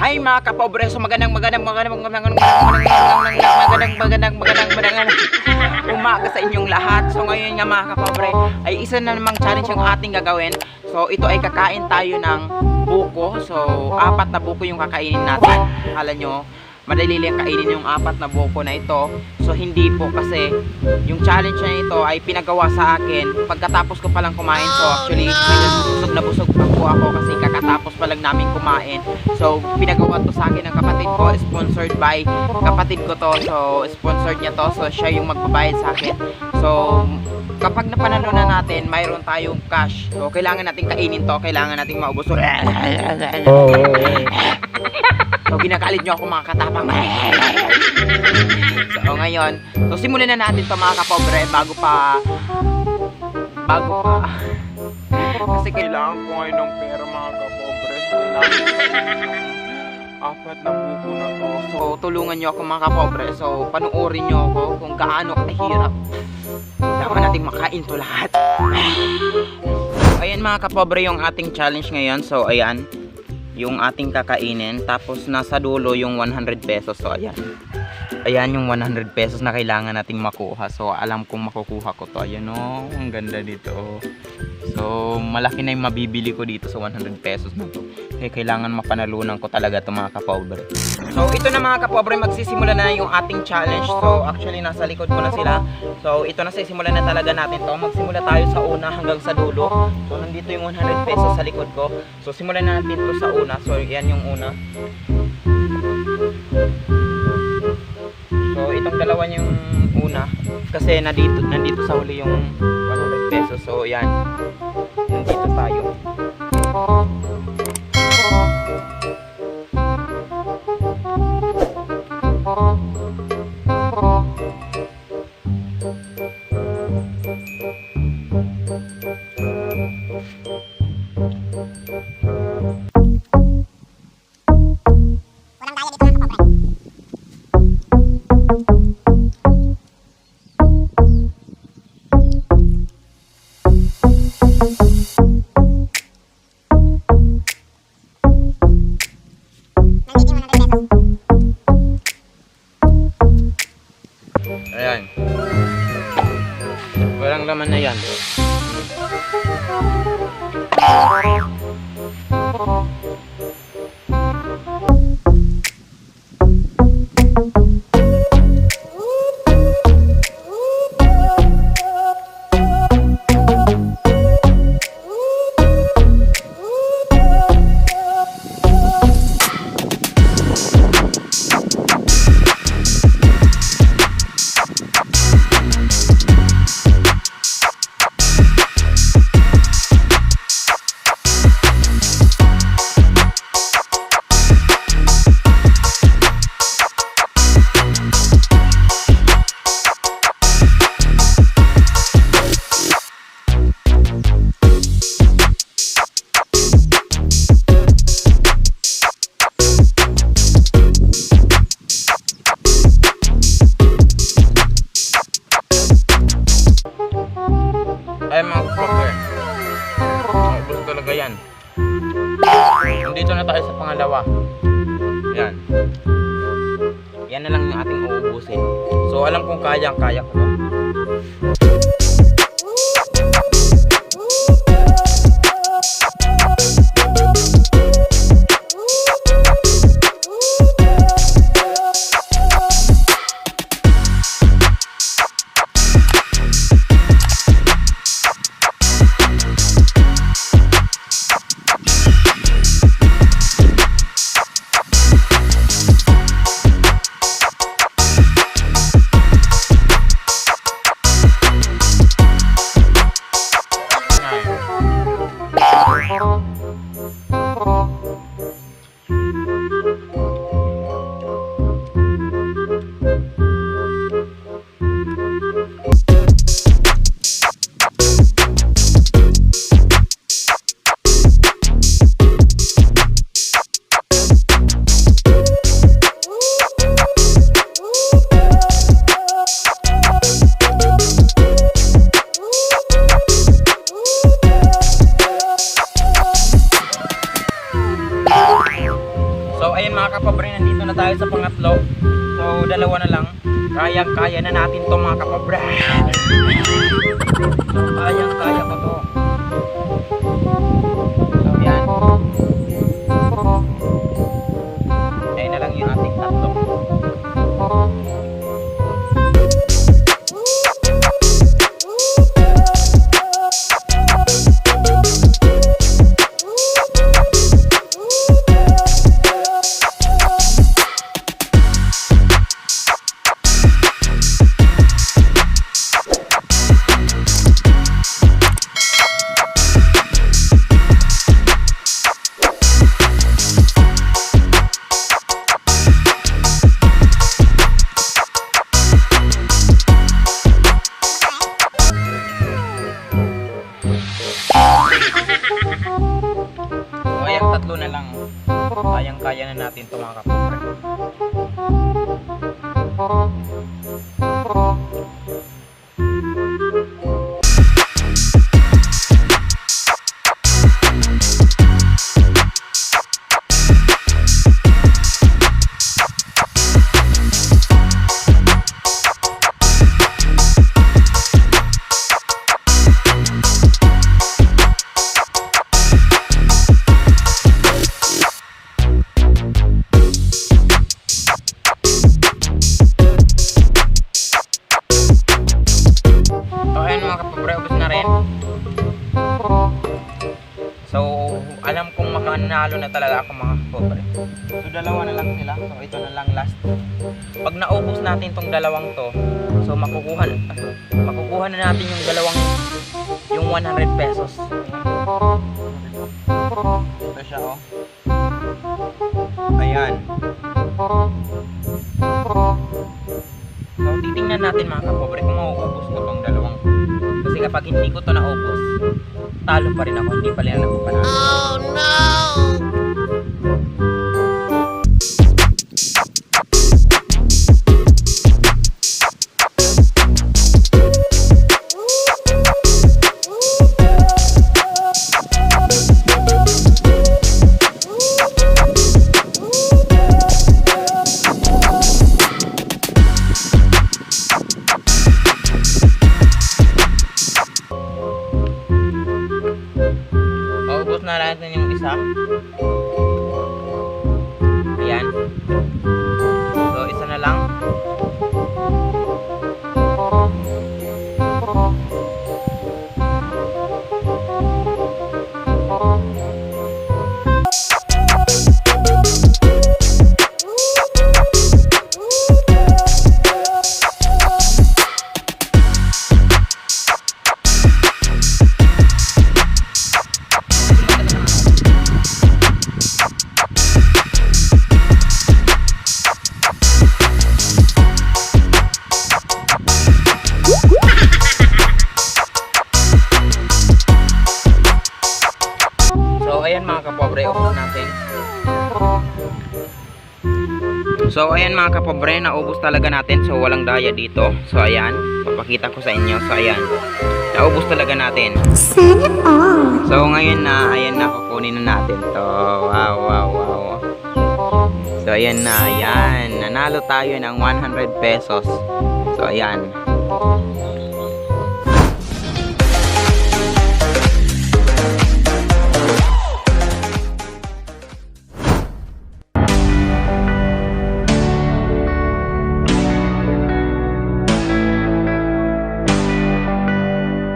Hi mga kapobre, so magandang umaga sa inyong lahat. So ngayon nga mga kapobre ay isa na namang challenge yung ating gagawin. So ito ay kakain tayo ng buko. So 4 na buko yung kakainin natin. Alam nyo, madali lang kainin yung 4 na buko na ito. So hindi po, kasi yung challenge na ito ay pinagawa sa akin pagkatapos ko palang kumain. So actually busog na busog pa po ako kasi kakatapos pa lang namin kumain. So pinagawa to sa akin ng kapatid ko, sponsored by kapatid ko to. So sponsored niya to, so siya yung magbabayad sa akin. So kapag napanalo na natin, mayroon tayong cash. So kailangan natin kainin to, kailangan nating maubos. So ginagalit nyo ako mga katapang. So ngayon, so simulan na natin to mga kapobre bago pa kasi kailangan ko ngayon ng pera mga kapobre. Apat na buko na to. So tulungan nyo ako mga kapobre. So panuorin nyo ako kung gaano kahirap. Kailangan natin makain to lahat. Ayan mga kapobre yung ating challenge ngayon. So ayan yung ating kakainin, tapos nasa dulo yung 100 pesos. So ayan yung 100 pesos na kailangan nating makuha. So alam kong makukuha ko to. Ayan o, ang ganda dito. So malaki na yung mabibili ko dito sa 100 pesos na to. Kaya kailangan mapanalunan ko talaga to mga kapobre. So ito na mga kapobre, magsisimula na yung ating challenge. So actually nasa likod ko na sila. So ito na, sisimulan na talaga natin to. Magsimula tayo sa una hanggang sa dulo. So nandito yung 100 pesos sa likod ko. So simulan na natin to sa una. So yan yung una. So itong dalawa yung una, kasi nandito sa huli yung 100 pesos. So yan, nandito tayo. Ayan, walang laman na yan. Ay mga kapobre, ubos talaga yan. Nandito na tayo sa pangalawa. Yan. Yan na lang yung ating uubusin. So alam kong kaya ko. na tayo sa pangatlo. So, dalawa na lang. Kayang-kaya na natin to mga kapobre. So, kayang-kaya ko to. So, yan. Ayun na lang yung ating tatlo. Tatlo na lang. Kayang-kaya na natin ito mga kapobre. So, alam kong makanalo na talaga ako mga kapobre. So, dalawa na lang sila. So, ito na lang last. Pag naubos natin tong dalawang to, so makukuha na natin yung dalawang, yung 100 pesos. Ito siya, oh. Ayan. So, titingnan natin mga kapobre kung mauubos ko tong dalawang. Kasi kapag hindi ko to naubos, talo pa rin ako, hindi pa rin ako panalo. Oh no! Maubos na natin yung isa. Ayan. So, isa na lang. Ayan mga kapobre, ubos natin. So ayan mga kapobre, naubos talaga natin. So walang daya dito. So ayan, papakita ko sa inyo. So ayan, naubos talaga natin. So ngayon na, ayan na, kukunin na natin to. Wow, wow, wow. So ayan na, ayan. Nanalo tayo ng 100 pesos. So ayan.